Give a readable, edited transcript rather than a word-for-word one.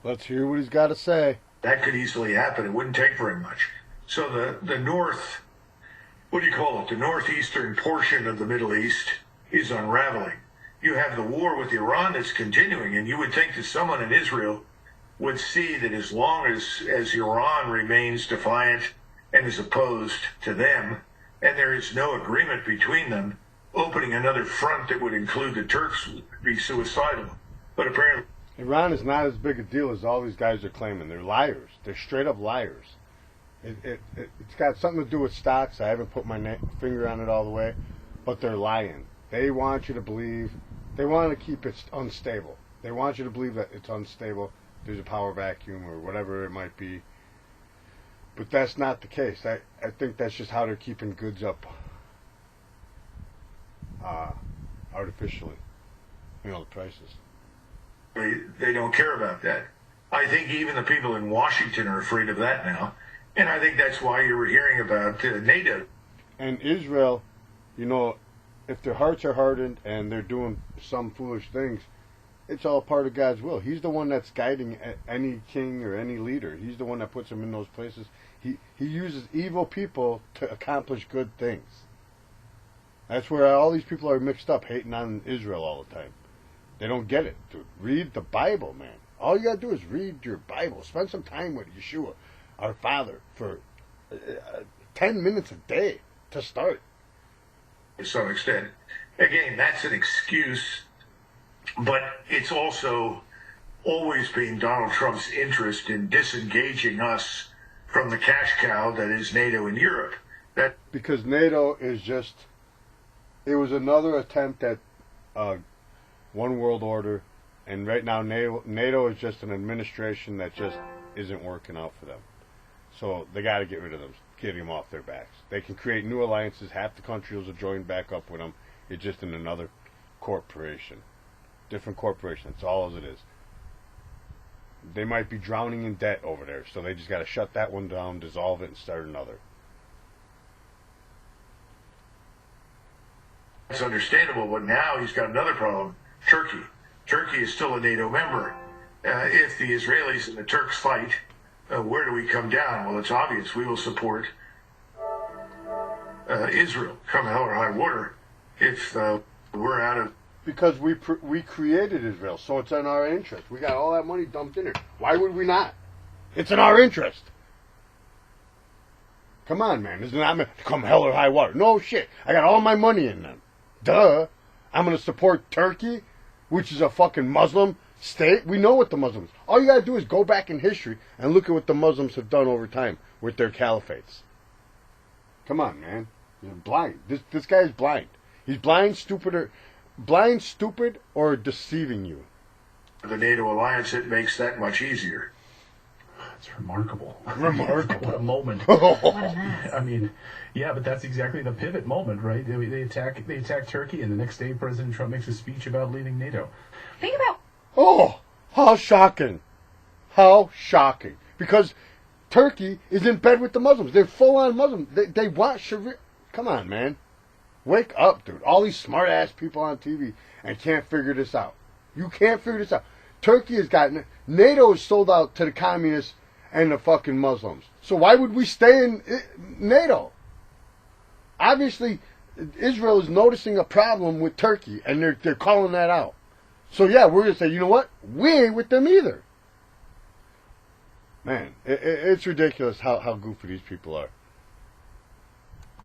Let's hear what he's got to say. That could easily happen. It wouldn't take very much. So the north, what do you call it? The northeastern portion of the Middle East is unraveling. You have the war with Iran that's continuing, and you would think that someone in Israel would see that as long as Iran remains defiant and is opposed to them, and there is no agreement between them, opening another front that would include the Turks would be suicidal. But apparently Iran is not as big a deal as all these guys are claiming. They're liars. They're straight up liars. It's got something to do with stocks. I haven't put my finger on it all the way, but they're lying. They want you to believe. They want to keep it unstable. They want you to believe that it's unstable. There's a power vacuum or whatever it might be. But that's not the case. I think that's just how they're keeping goods up artificially. You know, the prices. they don't care about that. I think even the people in Washington are afraid of that now. And I think that's why you were hearing about NATO. And Israel, you know, if their hearts are hardened and they're doing some foolish things, it's all part of God's will. He's the one that's guiding any king or any leader. He's the one that puts them in those places. He uses evil people to accomplish good things. That's where all these people are mixed up, hating on Israel all the time. They don't get it, dude. Read the Bible, man. All you gotta do is read your Bible. Spend some time with Yeshua, our Father, for 10 minutes a day to start. To some extent. Again, that's an excuse, but it's also always been Donald Trump's interest in disengaging us from the cash cow that is NATO and Europe. Because NATO is just, it was another attempt at one world order, and right now NATO is just an administration that just isn't working out for them. So they got to get rid of them, get them off their backs. They can create new alliances. Half the countries will join back up with them. It's just in another corporation, different corporation. That's all as it is. They might be drowning in debt over there, so they just got to shut that one down, dissolve it, and start another. It's understandable, but now he's got another problem. Turkey. Turkey is still a NATO member. If the Israelis and the Turks fight, where do we come down? Well, it's obvious. We will support Israel, come hell or high water, if we're out of... Because we created Israel, so it's in our interest. We got all that money dumped in there. Why would we not? It's in our interest. Come on, man. It's not come hell or high water. No shit. I got all my money in them. Duh. I'm going to support Turkey, which is a fucking Muslim state. We know what the Muslims... All you got to do is go back in history and look at what the Muslims have done over time with their caliphates. Come on, man. You're blind. This guy is blind. He's blind, stupid, or deceiving you. The NATO alliance, it makes that much easier. It's remarkable. Remarkable. What a moment. I mean, yeah, but that's exactly the pivot moment, right? They attack Turkey, and the next day President Trump makes a speech about leaving NATO. Think about... Oh, how shocking. How shocking. Because Turkey is in bed with the Muslims. They're full-on Muslims. They want Sharia. Come on, man. Wake up, dude. All these smart-ass people on TV and can't figure this out. You can't figure this out. Turkey has gotten... NATO is sold out to the communists and the fucking Muslims. So why would we stay in NATO? Obviously, Israel is noticing a problem with Turkey, and they're calling that out. So yeah, we're going to say, you know what? We ain't with them either. Man, it's ridiculous how goofy these people are.